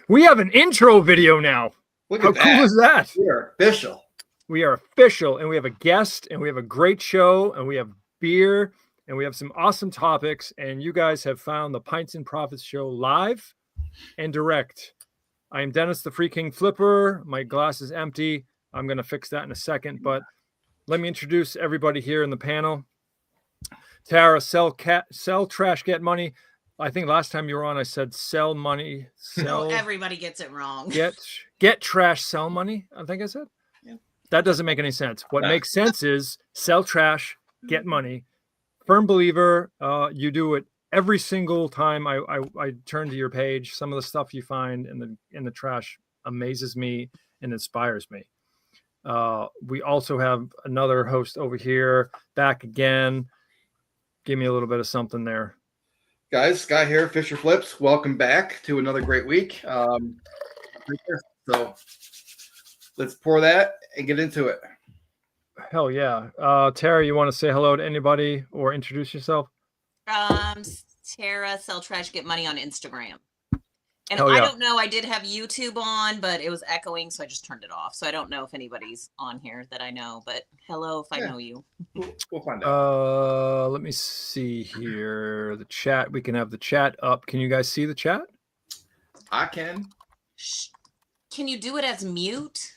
We have an intro video now. Look How at that. cool is that? We are official. We are official, and we have a guest, and we have a great show, and we have beer, and we have some awesome topics, and you guys have found the Pints and Profits show live and direct. I am Dennis, the Free King Flipper. My glass is empty. I'm going to fix that in a second, but let me introduce everybody here in the panel. Tara, sell trash, get money. I think last time you were on, I said sell money. No, everybody gets it wrong. Get trash, sell money. I think I said. Yeah. That doesn't make any sense. What makes sense is sell trash, get money. Firm believer. You do it every single time I turn to your page. Some of the stuff you find in the trash amazes me and inspires me. We also have another host over here back again. Give me a little bit of something there. Guys, Scott here, Fisher Flips. Welcome back to another great week. So let's pour that and get into it. Hell yeah. Tara, you want to say hello to anybody or introduce yourself? Tara, sell trash, get money on Instagram. And Hell yeah. I don't know, I did have YouTube on, but it was echoing, so I just turned it off. So I don't know if anybody's on here that I know, but hello if I know you. We'll find out. Let me see here. The chat, we can have the chat up. Can you guys see the chat? I can. Can you do it as mute?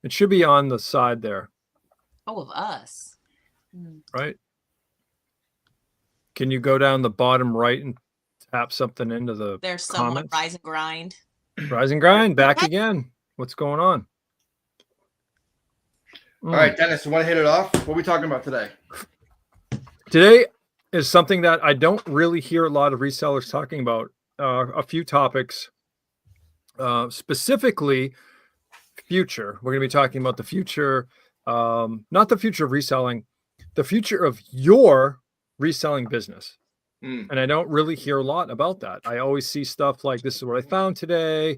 It should be on the side there. Oh, of us. Right? Can you go down the bottom right and tap something into the There's someone comments? rise and grind. Rise and grind, back again. What's going on? All right, Dennis, you want to hit it off? What are we talking about today? Today is something that I don't really hear a lot of resellers talking about. A few topics, specifically future. We're going to be talking about the future, not the future of reselling, the future of your reselling business. And I don't really hear a lot about that. I always see stuff like, this is what I found today.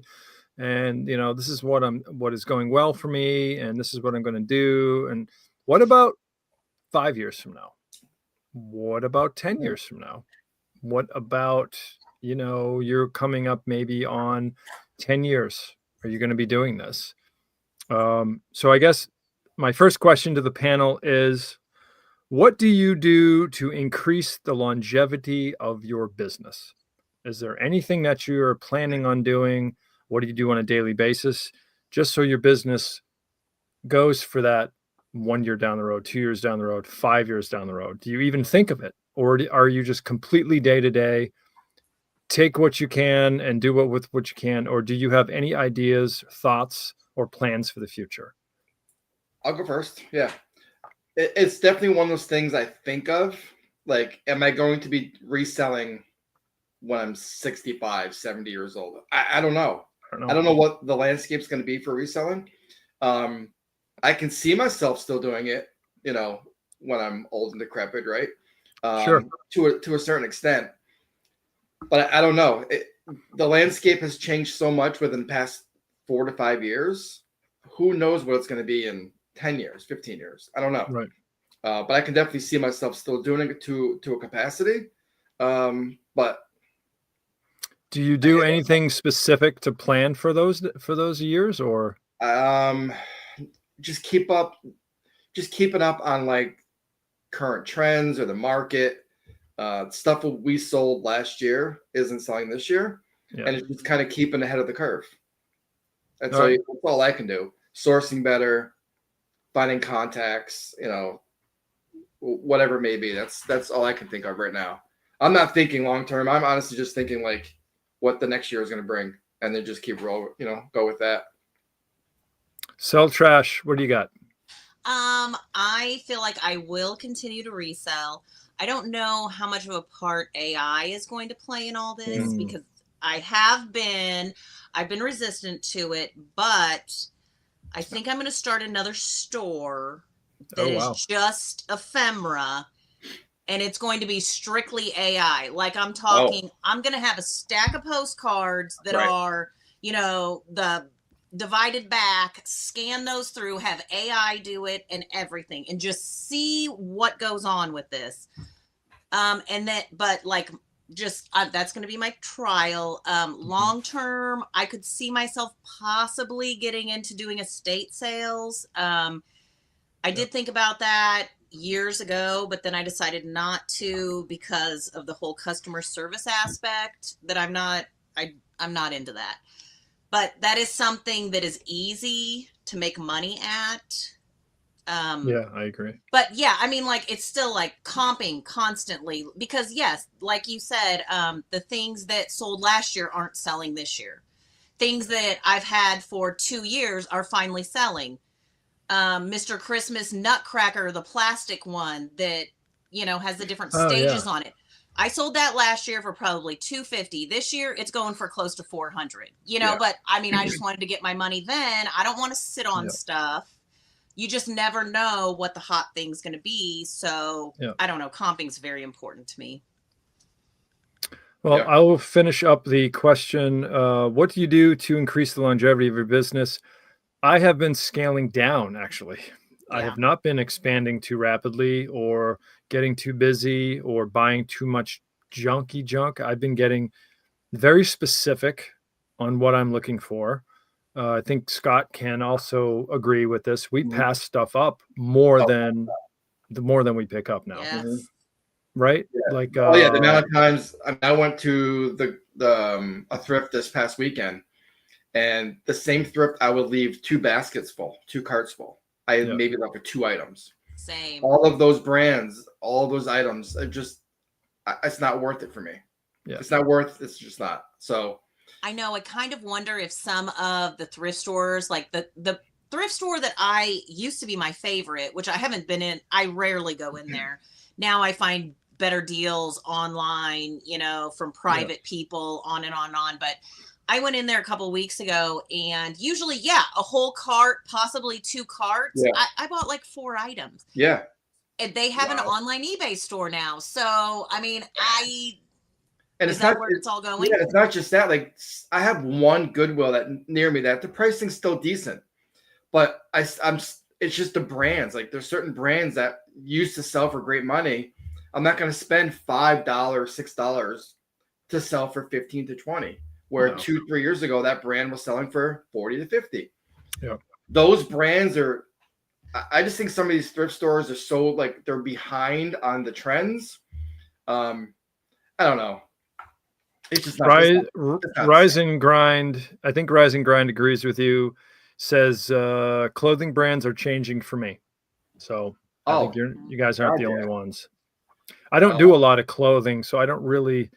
And, you know, this is what is going well for me. And this is what I'm going to do. And what about 5 years from now? What about 10 years from now? What about, you know, you're coming up maybe on 10 years. Are you going to be doing this? So I guess my first question to the panel is, what do you do to increase the longevity of your business? Is there anything that you're planning on doing? What do you do on a daily basis? Just so your business goes for that 1 year down the road, 2 years down the road, 5 years down the road. Do you even think of it? Or are you just completely day to day, take what you can and do it with what you can? Or do you have any ideas, thoughts, or plans for the future? I'll go first. Yeah. It's definitely one of those things I think of. Like, am I going to be reselling when I'm 65, 70 years old? I don't know. I don't know what the landscape's going to be for reselling. I can see myself still doing it, you know, when I'm old and decrepit, right? Sure. To a certain extent. But I don't know. The landscape has changed so much within the past 4 to 5 years. Who knows what it's going to be in 10 years, 15 years. I don't know. Right. But I can definitely see myself still doing it to a capacity. But do you do anything specific to plan for those years, or just keeping up on like current trends or the market? Stuff we sold last year isn't selling this year. Yeah. And it's just kind of keeping ahead of the curve. And so that's all I can do. Sourcing better, finding contacts, you know, whatever it may be. That's all I can think of right now. I'm not thinking long term. I'm honestly just thinking like what the next year is going to bring, and then just keep go with that. Sell trash. What do you got? I feel like I will continue to resell. I don't know how much of a part AI is going to play in all this because I've been resistant to it, but I think I'm going to start another store that is just ephemera, and it's going to be strictly AI. Like I'm talking, I'm going to have a stack of postcards that are, you know, the divided back, scan those through, have AI do it and everything, and just see what goes on with this. But like just that's going to be my trial. Long term, I could see myself possibly getting into doing estate sales. I did think about that years ago, but then I decided not to because of the whole customer service aspect that I'm not into that. But that is something that is easy to make money at. Yeah, I agree. But yeah, I mean, like, it's still like comping constantly because yes, like you said, the things that sold last year aren't selling this year. Things that I've had for 2 years are finally selling. Mr. Christmas Nutcracker, the plastic one that, has the different stages on it. I sold that last year for probably $250. This year it's going for close to $400, but I mean, I just wanted to get my money then. I don't want to sit on stuff. You just never know what the hot thing's going to be. So I don't know. Comping's very important to me. Well, I will finish up the question. What do you do to increase the longevity of your business? I have been scaling down, actually. I have not been expanding too rapidly or getting too busy or buying too much junky junk. I've been getting very specific on what I'm looking for. I think Scott can also agree with this. We pass stuff up more than we pick up now. Yes. Right? Yeah. Like, the amount of times I went to a thrift this past weekend, and the same thrift I would leave 2 baskets full, 2 carts full. I had maybe like 2 items. Same. All of those brands, all those items, it's not worth it for me. Yeah. It's not worth. It's just not. So. I know. I kind of wonder if some of the thrift stores, like the thrift store that I used to be my favorite, which I haven't been in, I rarely go in there. Now I find better deals online, from private people, on and on and on. But I went in there a couple of weeks ago, and usually, a whole cart, possibly 2 carts. Yeah. I bought like 4 items. Yeah. And they have an online eBay store now. So, I mean, and is that where it's all going? Yeah, it's not just that. Like, I have one Goodwill near me that the pricing's still decent, but it's just the brands. Like, there's certain brands that used to sell for great money. I'm not going to spend $5, $6 to sell for 15 to 20. Where 2-3 years ago that brand was selling for 40 to 50. Yeah, those brands are. I just think some of these thrift stores are so like they're behind on the trends. I don't know. It's just not, Rise and Grind. I think Rise and Grind agrees with you. Says clothing brands are changing for me. So I think you guys aren't the only ones. I don't do a lot of clothing, so I don't really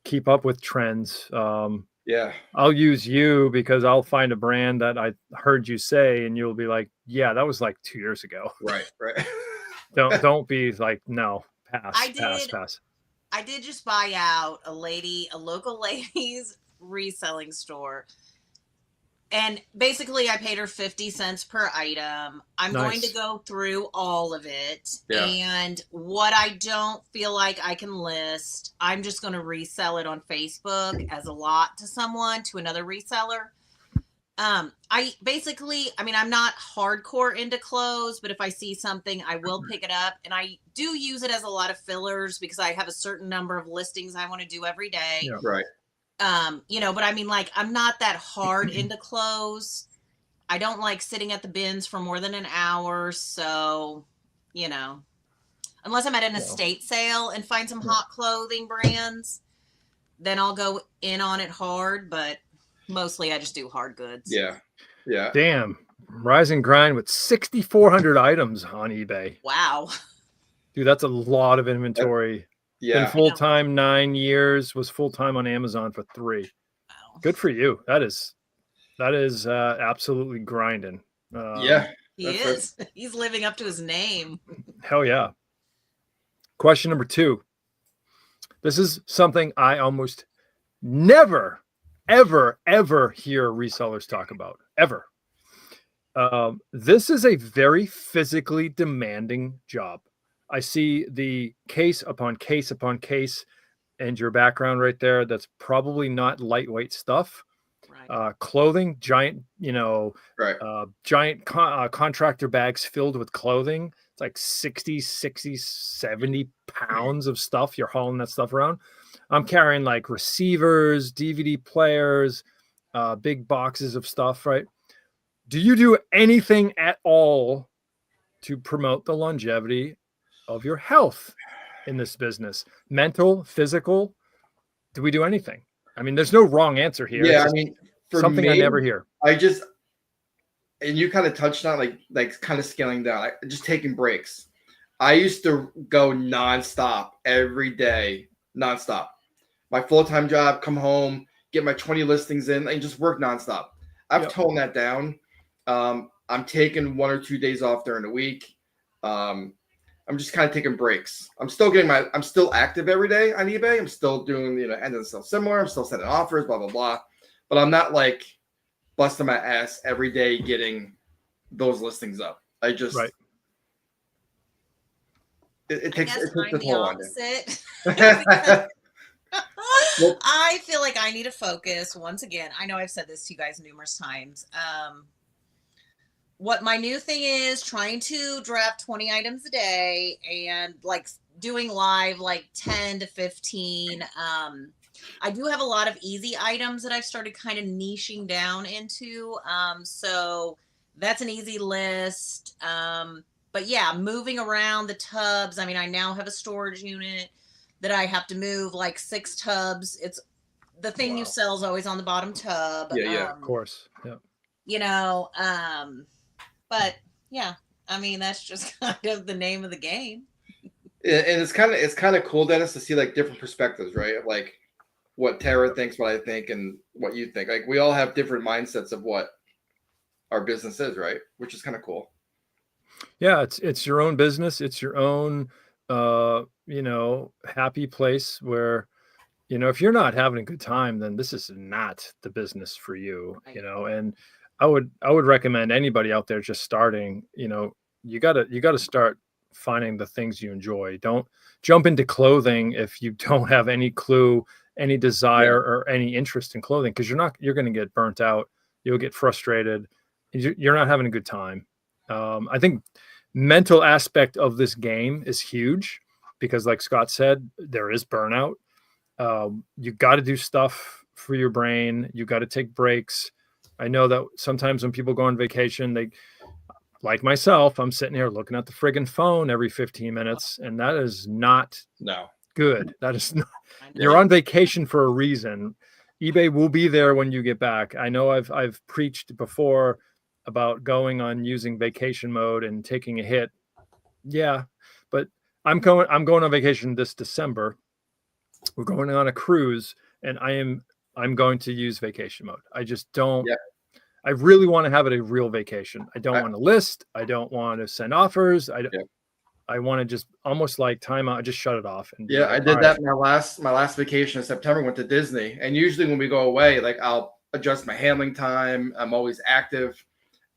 keep up with trends. I'll use you because I'll find a brand that I heard you say, and you'll be like, "Yeah, that was like 2 years ago." Right. Don't be like, "No, pass." I did just buy out a local lady's reselling store. And basically I paid her 50 cents per item. I'm going to go through all of it. Yeah. And what I don't feel like I can list, I'm just going to resell it on Facebook as a lot to someone, to another reseller. I'm not hardcore into clothes, but if I see something, I will pick it up. And I do use it as a lot of fillers because I have a certain number of listings I want to do every day. Yeah. Right. But I mean, like, I'm not that hard into clothes. I don't like sitting at the bins for more than an hour. So, unless I'm at an estate sale and find some hot clothing brands, then I'll go in on it hard. But mostly I just do hard goods. Yeah. Yeah. Damn. Rise and Grind with 6,400 items on eBay. Wow. Dude, that's a lot of inventory. Been full-time 9 years, was full-time on Amazon for 3. Wow. Good for you. That is absolutely grinding. He is. He's living up to his name. Hell yeah. Question number 2. This is something I almost never, ever, ever hear resellers talk about. Ever. This is a very physically demanding job. I see the case upon case upon case and your background right there. That's probably not lightweight stuff. Clothing, giant, Right. giant contractor bags filled with clothing. It's like 60, 70 pounds of stuff. You're hauling that stuff around. I'm carrying like receivers, DVD players, big boxes of stuff, right? Do you do anything at all to promote the longevity of your health in this business? Mental, physical? Do we do anything? I mean, there's no wrong answer here. Yeah, I mean, for something me, I never hear. And you kind of touched on like kind of scaling down, like just taking breaks. I used to go nonstop every day, nonstop. My full-time job, come home, get my 20 listings in, and just work nonstop. I've toned that down. I'm taking 1 or 2 days off during the week. I'm just kind of taking breaks. I'm still active every day on eBay. I'm still doing, end of stuff similar. I'm still sending offers, blah, blah, blah. But I'm not like busting my ass every day getting those listings up. I just, it takes the toll on you. I feel like I need to focus once again. I know I've said this to you guys numerous times. What my new thing is, trying to draft 20 items a day and like doing live like 10 to 15. I do have a lot of easy items that I've started kind of niching down into. So that's an easy list. But yeah, moving around the tubs. I mean, I now have a storage unit that I have to move like 6 tubs. It's the thing you sell is always on the bottom tub. Yeah, of course. Yeah. But yeah, I mean, that's just kind of the name of the game. And it's kind of cool, Dennis, to see like different perspectives, right? Like what Tara thinks, what I think, and what you think. Like we all have different mindsets of what our business is, right? Which is kind of cool. Yeah, it's your own business. It's your own, happy place where, if you're not having a good time, then this is not the business for you, and I would recommend anybody out there just starting, you gotta start finding the things you enjoy. Don't jump into clothing if you don't have any clue, any desire or any interest in clothing, because you're going to get burnt out. You'll get frustrated. You're not having a good time. I think mental aspect of this game is huge because like Scott said, there is burnout. You got to do stuff for your brain. You got to take breaks. I know that sometimes when people go on vacation, they, like myself, I'm sitting here looking at the friggin' phone every 15 minutes, and that is not good. That is not, you're on vacation for a reason. eBay will be there when you get back. I know I've preached before about going on using vacation mode and taking a hit. Yeah, but I'm going on vacation this December. We're going on a cruise, and I'm going to use vacation mode. I just don't. Yeah. I really want to have it a real vacation. I don't want to list. I don't want to send offers. I want to just almost like time out. I just shut it off. And I did that my last vacation in September. Went to Disney, and usually when we go away, like I'll adjust my handling time. I'm always active.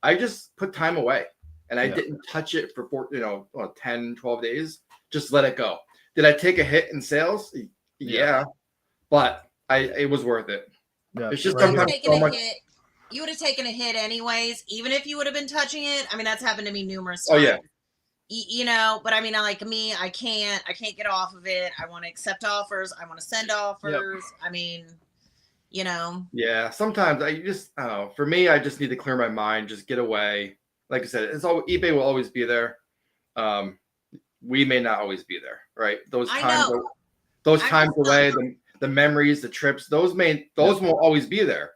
I just put time away, and I didn't touch it for 10, 12 days. Just let it go. Did I take a hit in sales? Yeah. But it was worth it. Yeah, it's just sometimes so much. You would have taken a hit anyways, even if you would have been touching it. I mean, that's happened to me numerous times. Oh yeah. But I mean, like me, I can't get off of it. I want to accept offers. I want to send offers. Yep. I mean, Yeah. Sometimes for me, I just need to clear my mind, just get away. Like I said, eBay will always be there. We may not always be there, right? Those times away, the memories, the trips, those won't always be there.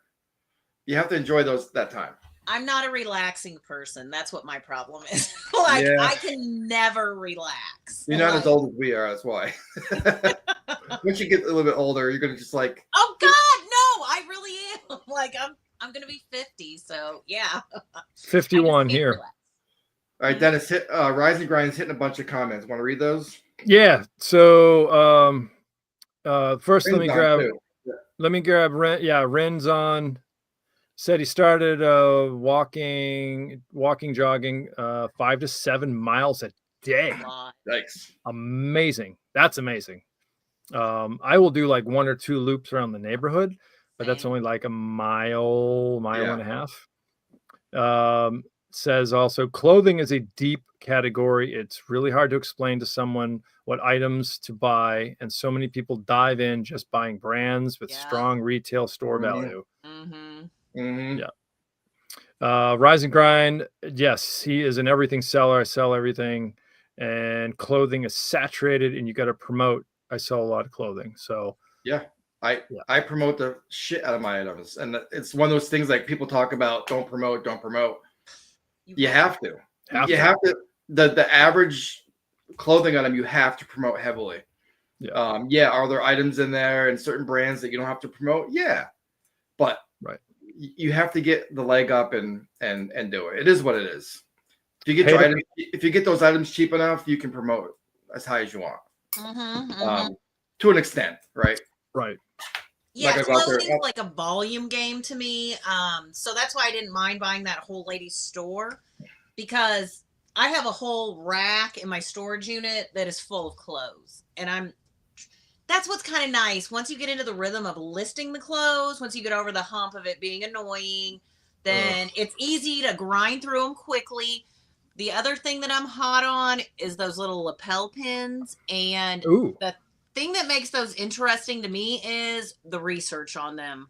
You have to enjoy that time. I'm not a relaxing person. That's what my problem is. I can never relax. You're not as old as we are. That's why. Once you get a little bit older, you're gonna just like. Oh God, no! I really am. Like I'm gonna be 50. So yeah. 51 here. Relax. All right, Dennis. Rising Grind's hitting a bunch of comments. Want to read those? Yeah. So first, let me grab Ren. Yeah, Ren's on. Said he started jogging 5 to 7 miles a day. Nice. Amazing. That's amazing. I will do like 1 or 2 loops around the neighborhood, but that's Same. only like a mile Yeah. and a half. Says also clothing is a deep category. It's really hard to explain to someone what items to buy, and so many people dive in just buying brands with Yeah. strong retail store Mhm. value. Mhm. Yeah. Rise and Grind, yes, he is an everything seller. I sell everything, and clothing is saturated, and you got to promote. I sell a lot of clothing, so Yeah. Yeah. I promote the shit out of my items, and it's one of those things like people talk about. Don't promote. You have to. You have to. The average clothing item you have to promote heavily. Yeah. Yeah. Are there items in there and certain brands that you don't have to promote? Yeah. But Right. you have to get the leg up and do it. It is what it is. If you get Hey, your items, if you get those items cheap enough, you can promote as high as you want. To an extent, right? Right. Yeah, Not gonna go out there- clothing's like a volume game to me. So that's why I didn't mind buying that whole lady's store, because I have a whole rack in my storage unit that is full of clothes. And that's what's kind of nice. Once you get into the rhythm of listing the clothes, once you get over the hump of it being annoying, then it's easy to grind through them quickly. The other thing that I'm hot on is those little lapel pins. And Ooh. the thing that makes those interesting to me is the research on them.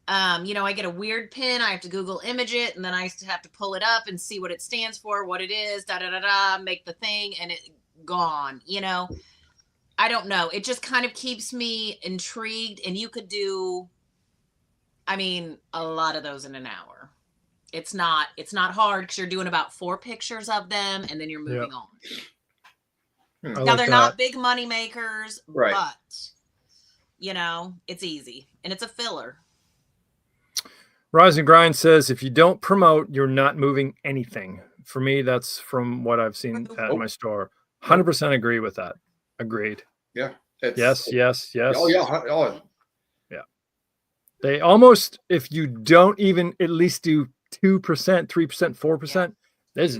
I get a weird pin, I have to Google image it, and then I used to have to pull it up and see what it stands for, what it is, make the thing, and it gone. I don't know. It just kind of keeps me intrigued, and you could do, a lot of those in an hour. It's not hard because you're doing about 4 pictures of them, and then you're moving on. Now, they're not big money makers, Right. but, it's easy, and it's a filler. Rise and Grind says, if you don't promote, you're not moving anything. For me, that's from what I've seen at my store. 100% agree with that. Agreed. Yeah. Yes. Oh, yeah. Oh. Yeah. They almost, if you don't even at least do 2%, 3%, 4%, there's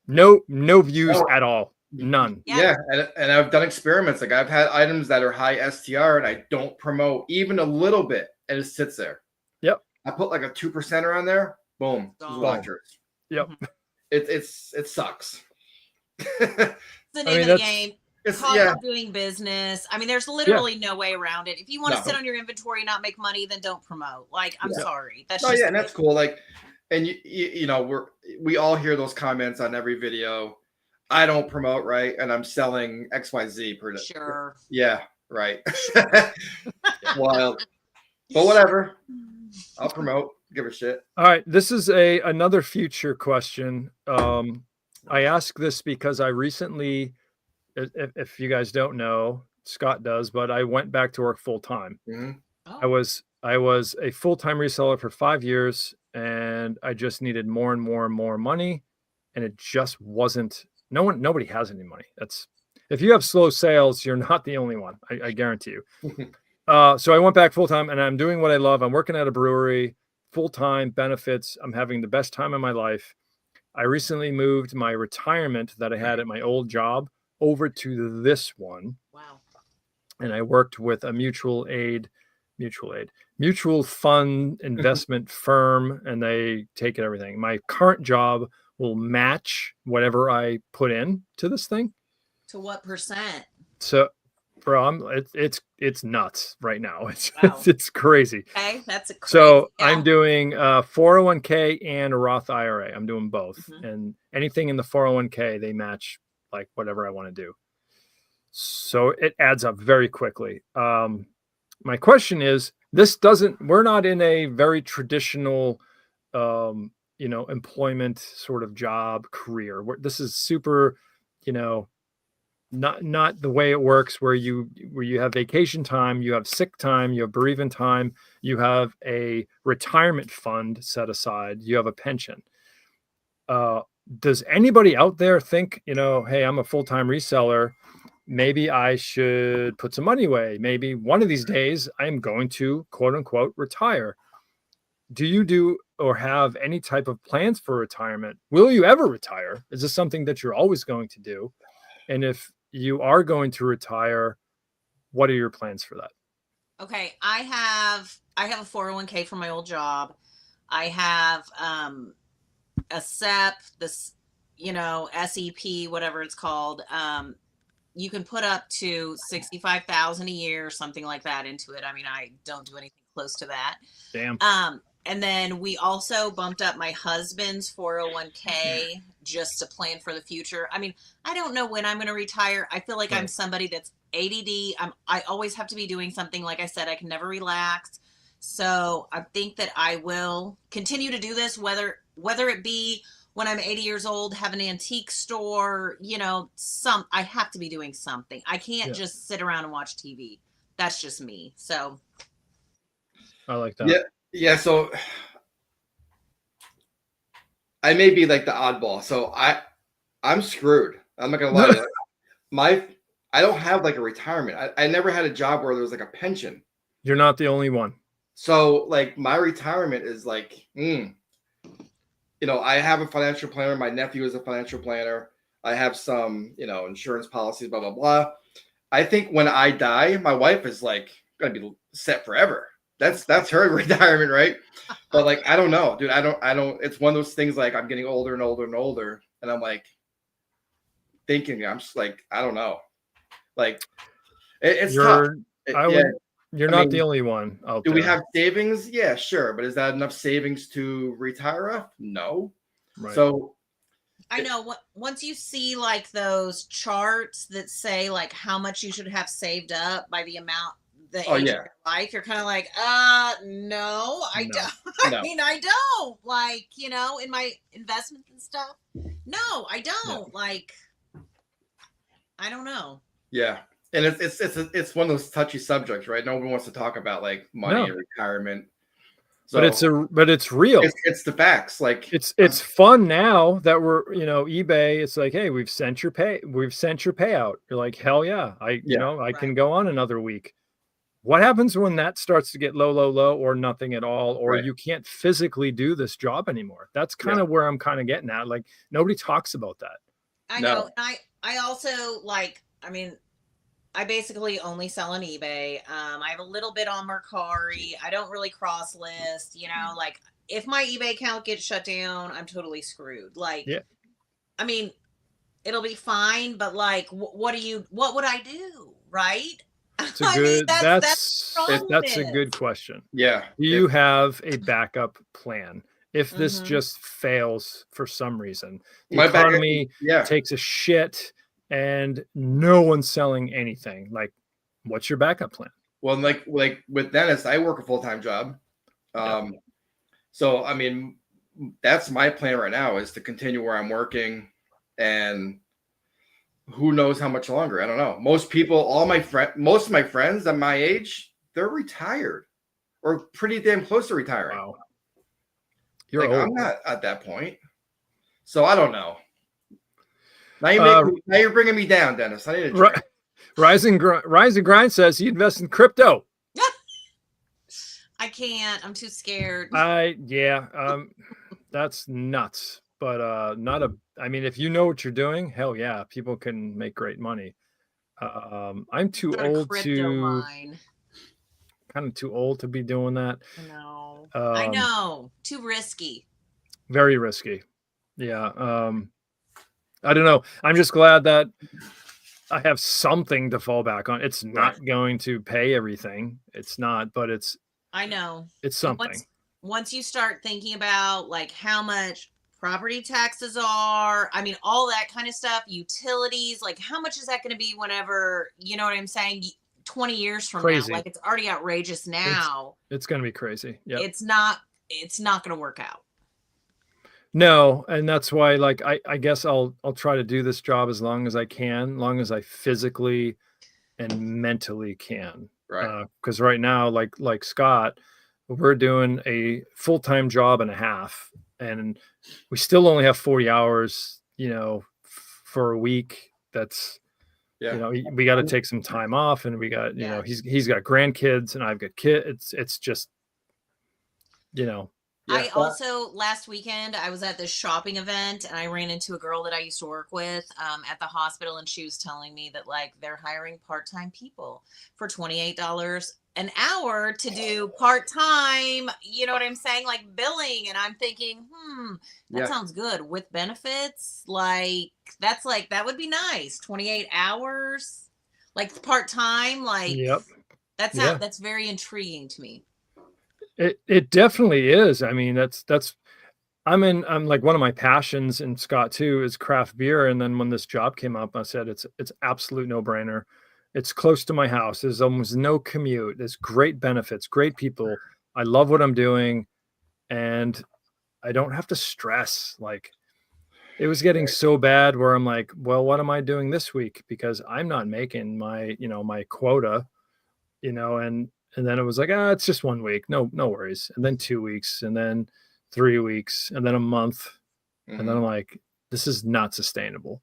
no views at all. None. Yeah. And I've done experiments. Like I've had items that are high STR and I don't promote even a little bit, and it sits there. Yep. I put like a 2%er on there. Boom. Watchers. Yep. It sucks. It's the name of the game. It's doing business. There's literally no way around it. If you want to sit on your inventory and not make money, then don't promote. Like, I'm sorry. That's and that's cool. Like, and we all hear those comments on every video. I don't promote, right? And I'm selling XYZ per day. Sure. Yeah, right. Wild. But whatever. I'll promote. Give a shit. All right. This is another future question. I ask this because I recently, if you guys don't know, Scott does, but I went back to work full time. I was a full-time reseller for 5 years, and I just needed more and more and more money, and it just wasn't. Nobody has any money. If you have slow sales, you're not the only one. I guarantee you. So I went back full time, and I'm doing what I love. I'm working at a brewery, full time, benefits. I'm having the best time of my life. I recently moved my retirement that I had at my old job over to this one. Wow. And I worked with a mutual fund investment firm, and they take everything. My current job will match whatever I put in to this thing. To what percent? So, bro, it's nuts right now. It's crazy. Okay, that's crazy. So I'm doing 401k and a Roth IRA. I'm doing both, and anything in the 401k they match like whatever I want to do. So it adds up very quickly. My question is, we're not in a very traditional, employment sort of job career. This is super, not the way it works where you have vacation time, you have sick time, you have bereavement time, you have a retirement fund set aside, you have a pension. Does anybody out there think, hey, I'm a full-time reseller, maybe I should put some money away. Maybe one of these days I'm going to quote unquote retire. Do you do or have any type of plans for retirement? Will you ever retire? Is this something that you're always going to do? And if you are going to retire, what are your plans for that? Okay, I have a 401k from my old job. I have a SEP, this, SEP, whatever it's called. You can put up to 65,000 a year, something like that into it. I mean, I don't do anything close to that. Damn. And then we also bumped up my husband's 401k just to plan for the future. I mean, I don't know when I'm going to retire. I feel like I'm somebody that's ADD. I always have to be doing something. Like I said, I can never relax. So I think that I will continue to do this, whether it be when I'm 80 years old, have an antique store, I have to be doing something. I can't just sit around and watch TV. That's just me. So I like that. Yeah. Yeah. So I may be like the oddball. So I'm screwed. I'm not gonna lie to you. I don't have like a retirement. I never had a job where there was like a pension. You're not the only one. So like my retirement is like, I have a financial planner. My nephew is a financial planner. I have some, insurance policies, blah, blah, blah. I think when I die, my wife is like going to be set forever. That's her retirement, right? But like, I don't know, dude. I don't, it's one of those things like I'm getting older and older and older. And I'm like thinking, I'm just like, I don't know. Like it's tough. You're not the only one out there. Do we have savings? Yeah, sure. But is that enough savings to retire off? No. Right. So I know once you see like those charts that say like how much you should have saved up by the amount, the age of your life, you're kind of like, no, I don't. I mean, I don't, like, in my investments and stuff. No, I don't. Like, I don't know. Yeah. And it's one of those touchy subjects, right? No one wants to talk about like money and retirement. So, but it's real. It's the facts. Like it's fun now that we're, eBay. It's like, hey, we've sent your payout. You're like, hell yeah, I can go on another week. What happens when that starts to get low, or nothing at all, or you can't physically do this job anymore? That's kind of where I'm kind of getting at. Like nobody talks about that. I know. I also like. I mean, I basically only sell on eBay. I have a little bit on Mercari. I don't really cross list, like if my eBay account gets shut down, I'm totally screwed. Like, I mean, it'll be fine, but like, what would I do? Right. It's a good, that's a good question. Yeah. Do you have a backup plan? If this just fails for some reason, the economy takes a shit, and no one's selling anything, like what's your backup plan? Well, like with Dennis, I work a full-time job. So I mean, that's my plan right now, is to continue where I'm working, and who knows how much longer. I don't know. Most of my friends at my age, they're retired or pretty damn close to retiring. Wow. You're old. I'm not at that point. So I don't know. Now you're bringing me down, Dennis. I need to Rise and Grind says he invests in crypto. I can't. I'm too scared. That's nuts. But I mean, if you know what you're doing, hell yeah, people can make great money. I'm too old to kind of too old to be doing that. I know. Too risky. Very risky. Yeah. I don't know. I'm just glad that I have something to fall back on. It's not going to pay everything. It's not, but I know. It's something. Once you start thinking about like how much property taxes are, I mean, all that kind of stuff, utilities, like how much is that going to be whenever, you know what I'm saying? 20 years from now, like it's already outrageous now. It's going to be crazy. Yeah. It's not going to work out. No, and that's why, like, I guess I'll try to do this job as long as I can, long as I physically and mentally can. Right. Because right now, like Scott, we're doing a full-time job and a half, and we still only have 40 hours, for a week. That's, we got to take some time off, and we got, he's got grandkids and I've got kids. It's just, I also, last weekend, I was at this shopping event and I ran into a girl that I used to work with at the hospital, and she was telling me that like they're hiring part-time people for $28 an hour to do part-time, you know what I'm saying? Like billing. And I'm thinking, that sounds good with benefits. Like that would be nice. 28 hours, like part-time, like that's very intriguing to me. It definitely is. I mean, I'm like, one of my passions, and Scott too, is craft beer. And then when this job came up, I said, it's absolute no brainer. It's close to my house. There's almost no commute. There's great benefits, great people. I love what I'm doing, and I don't have to stress. Like, it was getting so bad where I'm like, well, what am I doing this week? Because I'm not making my, my quota, and then it was like, it's just 1 week. No worries. And then 2 weeks, and then 3 weeks, and then a month. And then I'm like, this is not sustainable.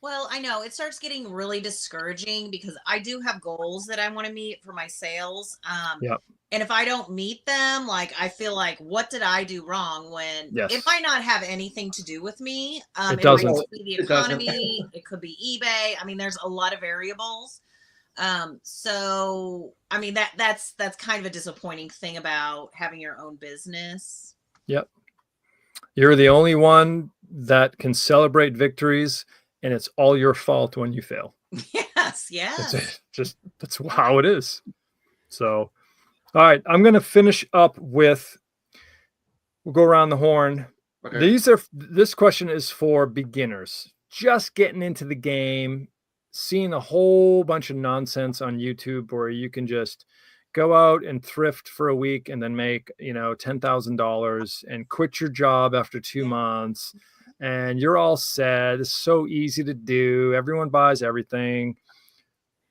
Well, I know it starts getting really discouraging because I do have goals that I want to meet for my sales. And if I don't meet them, like, I feel like, what did I do wrong? When it might not have anything to do with me. It doesn't. Might be the economy. It could be eBay. I mean, there's a lot of variables. So I mean, that's kind of a disappointing thing about having your own business. Yep. You're the only one that can celebrate victories, and it's all your fault when you fail. Yes. That's how it is. So, all right, I'm going to finish up with, we'll go around the horn. Okay. This question is for beginners, just getting into the game, seeing a whole bunch of nonsense on YouTube where you can just go out and thrift for a week and then make, $10,000 and quit your job after 2 months. And you're all set. It's so easy to do. Everyone buys everything.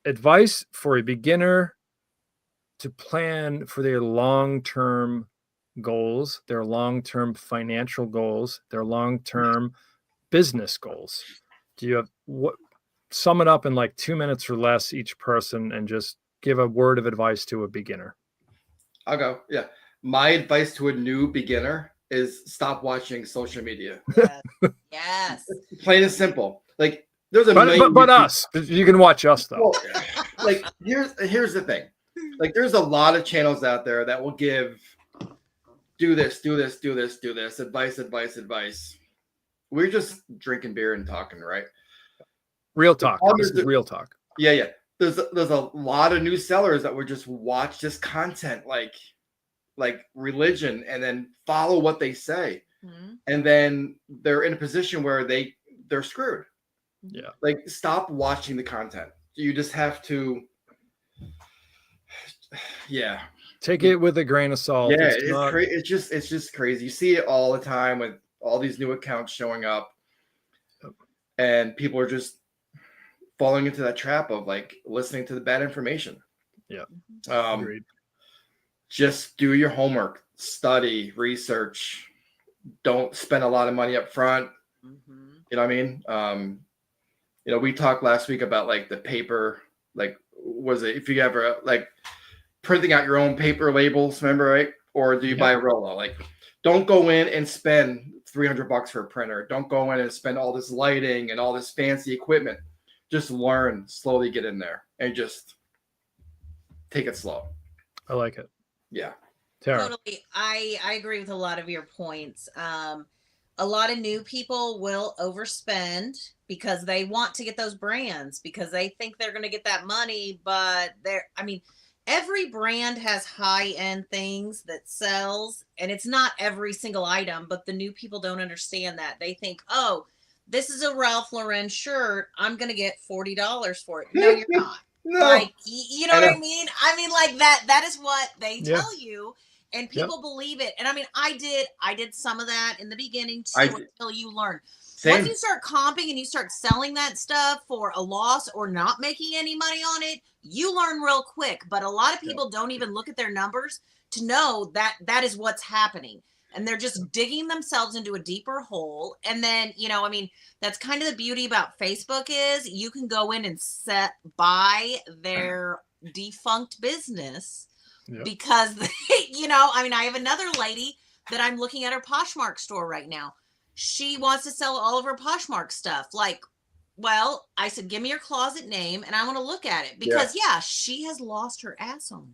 Advice for a beginner to plan for their long-term goals, their long-term financial goals, their long-term business goals. Do you have sum it up in like 2 minutes or less each person, and just give a word of advice to a beginner? I'll go. Yeah. My advice to a new beginner is stop watching social media. Yes. Plain and simple. Like, there's but us, you can watch us though. Well, like, here's the thing. Like, there's a lot of channels out there that will give do this, advice. We're just drinking beer and talking, right? Real talk. This is real talk. Yeah. There's a lot of new sellers that would just watch this content like religion and then follow what they say. And then they're in a position where they're screwed. Yeah. Like, stop watching the content. You just have to take it with a grain of salt. Yeah, it's just crazy. You see it all the time with all these new accounts showing up, and people are just falling into that trap of like listening to the bad information. Yeah. Agreed. Just do your homework, study, research. Don't spend a lot of money up front. You know what I mean? We talked last week about like the paper, like, was it, if you ever like printing out your own paper labels, remember, right? Or do you buy a Rolo? Like, don't go in and spend $300 for a printer. Don't go in and spend all this lighting and all this fancy equipment. Just learn, slowly get in there, and just take it slow. I like it. Yeah. Tara. Totally. I agree with a lot of your points. A lot of new people will overspend because they want to get those brands, because they think they're going to get that money, but every brand has high-end things that sells, and it's not every single item, but the new people don't understand that. They think, oh, this is a Ralph Lauren shirt, I'm going to get $40 for it. No, you're not. No. Like, you know what I mean? I mean, like, that is what they tell you, and people believe it. And I did some of that in the beginning too, until you learn. Once you start comping and you start selling that stuff for a loss or not making any money on it, you learn real quick. But a lot of people don't even look at their numbers to know that that is what's happening. And they're just digging themselves into a deeper hole. And then, that's kind of the beauty about Facebook is you can go in and buy their defunct business because, I have another lady that I'm looking at her Poshmark store right now. She wants to sell all of her Poshmark stuff. Like, well, I said, give me your closet name and I want to look at it because she has lost her ass on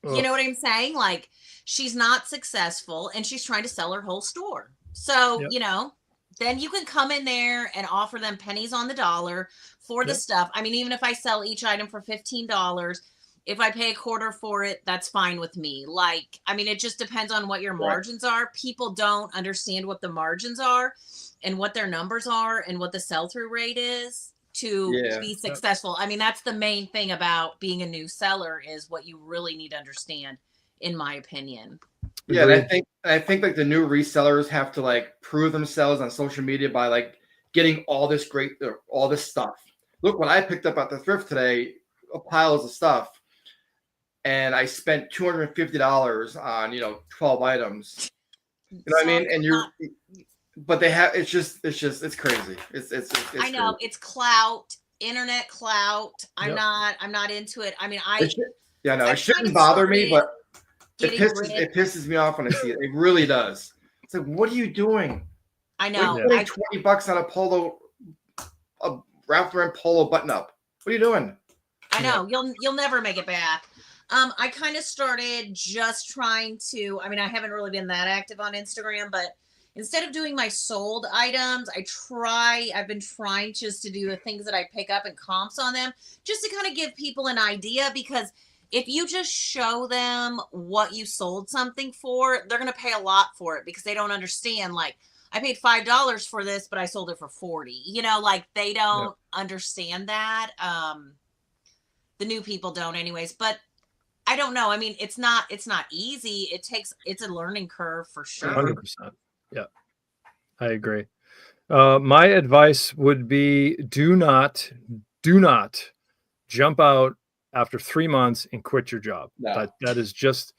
it. You know what I'm saying? Like, she's not successful and she's trying to sell her whole store. So, you know, then you can come in there and offer them pennies on the dollar for the stuff. I mean, even if I sell each item for $15, if I pay a quarter for it, that's fine with me. Like, I mean, it just depends on what your margins are. People don't understand what the margins are and what their numbers are and what the sell-through rate is to be successful. I mean, that's the main thing about being a new seller is what you really need to understand, in my opinion. Yeah, and I think like the new resellers have to like prove themselves on social media by like getting all this stuff. Look, when I picked up at the thrift today, piles of stuff, and I spent $250 on 12 items. You know what I mean? And but they have it's crazy. It's I know crazy. It's clout, internet clout. I'm not into it. I mean, it shouldn't bother me, but it pisses me off when I see it. It really does. It's like, what are you doing? I know. What are you putting $20 on a Ralph Lauren polo button up? What are you doing? I know. You'll never make it back. I kind of started just trying to, I mean, I haven't really been that active on Instagram, but instead of doing my sold items, I've been trying just to do the things that I pick up and comps on them, just to kind of give people an idea, because if you just show them what you sold something for, they're going to pay a lot for it because they don't understand. Like, I paid $5 for this, but I sold it for $40. Like they don't understand that. The new people don't anyways, but I don't know. I mean, it's not easy. It's a learning curve for sure. 100%. Yeah, I agree. My advice would be do not jump out after 3 months and quit your job. No. That is just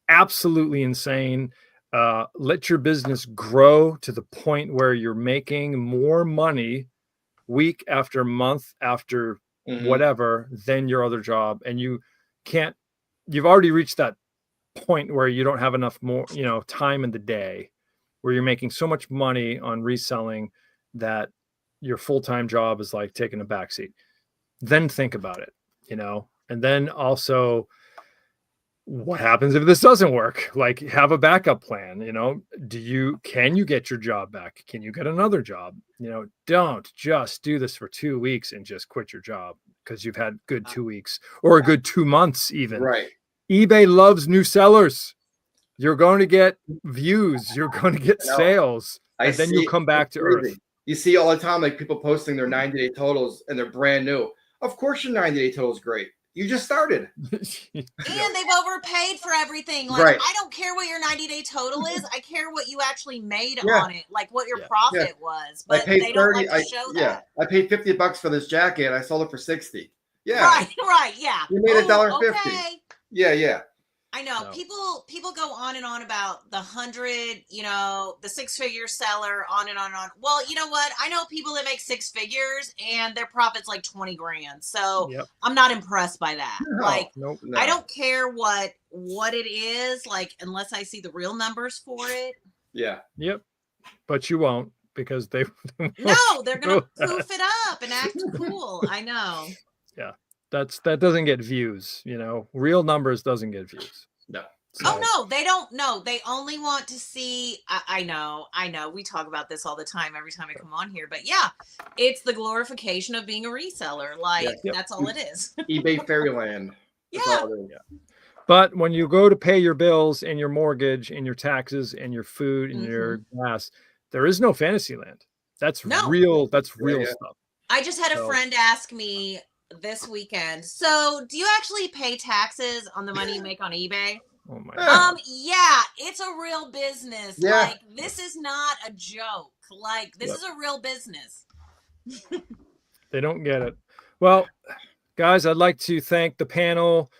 absolutely insane. Let your business grow to the point where you're making more money week after month after whatever than your other job. And you've already reached that point where you don't have enough more, time in the day where you're making so much money on reselling that your full-time job is like taking a backseat. Then think about it, and then also what happens if this doesn't work? Like, have a backup plan. Can you get your job back? Can you get another job? Don't just do this for 2 weeks and just quit your job because you've had good 2 weeks or a good 2 months even. Right. eBay loves new sellers. You're going to get views. You're going to get sales. And then you come back to earth. You see all the time, like people posting their 90-day totals and they're brand new. Of course your 90-day total is great. You just started. And they've overpaid for everything. Like, I don't care what your 90-day total is. I care what you actually made on it, like what your profit was. But they don't like to show that. I paid $50 for this jacket and I sold it for $60. Yeah. Right. Yeah. You made $1.50. Okay. Yeah. I know. No. People go on and on about the 100, the 6-figure seller, on and on and on. Well, you know what? I know people that make 6 figures and their profit's like 20 grand. So I'm not impressed by that. No. I don't care what it is, like, unless I see the real numbers for it. Yeah. Yep. But you won't, because they're going to poof it up and act cool. I know. Yeah. That doesn't get views, real numbers doesn't get views. No. So. Oh no, they don't know. They only want to see. I know. We talk about this all the time, every time I come on here, but yeah, it's the glorification of being a reseller. Like that's all it is. eBay fairyland. Yeah. But when you go to pay your bills and your mortgage and your taxes and your food and your gas, there is no fantasy land. That's real. That's real stuff. I just had a friend ask me this weekend, so do you actually pay taxes on the money you make on eBay? Oh my God. Yeah, it's a real business. Yeah. Like, this is not a joke. Like, this is a real business. They don't get it. Well, guys, I'd like to thank the panel.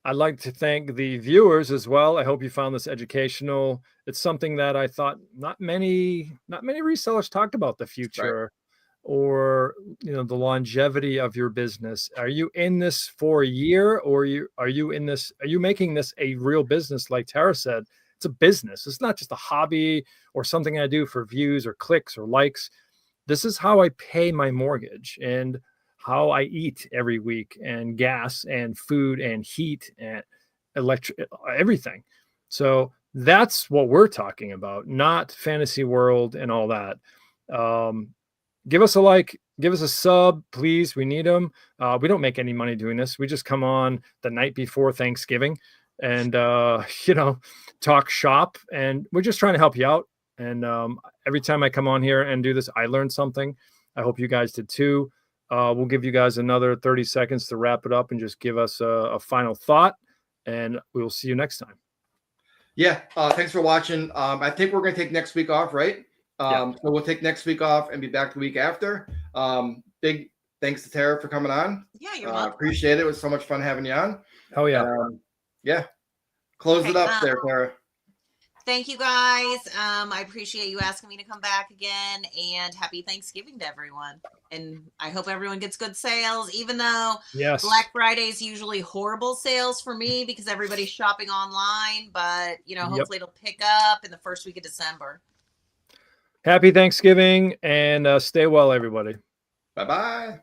I'd like to thank the viewers as well. I hope you found this educational. It's something that I thought not many resellers talked about, the future. Or the longevity of your business. Are you in this for a year, or are you making this a real business, like Tara said, It's a business. It's not just a hobby or something I do for views or clicks or likes. This is how I pay my mortgage and how I eat every week, and gas and food and heat and electric, everything. So that's what we're talking about, not fantasy world and all that. Give us a like, give us a sub, please. We need them. We don't make any money doing this. We just come on the night before Thanksgiving and, talk shop, and we're just trying to help you out. And every time I come on here and do this, I learn something. I hope you guys did too. We'll give you guys another 30 seconds to wrap it up and just give us a final thought, and we will see you next time. Yeah. Thanks for watching. I think we're going to take next week off, right? So we'll take next week off and be back the week after. Big thanks to Tara for coming on. Yeah, you're welcome. Appreciate it. It was so much fun having you on. Oh, yeah. Yeah. Close it up there, Tara. Thank you, guys. I appreciate you asking me to come back again, and happy Thanksgiving to everyone. And I hope everyone gets good sales, even though Black Friday is usually horrible sales for me because everybody's shopping online. But, hopefully it'll pick up in the first week of December. Happy Thanksgiving, and stay well, everybody. Bye-bye.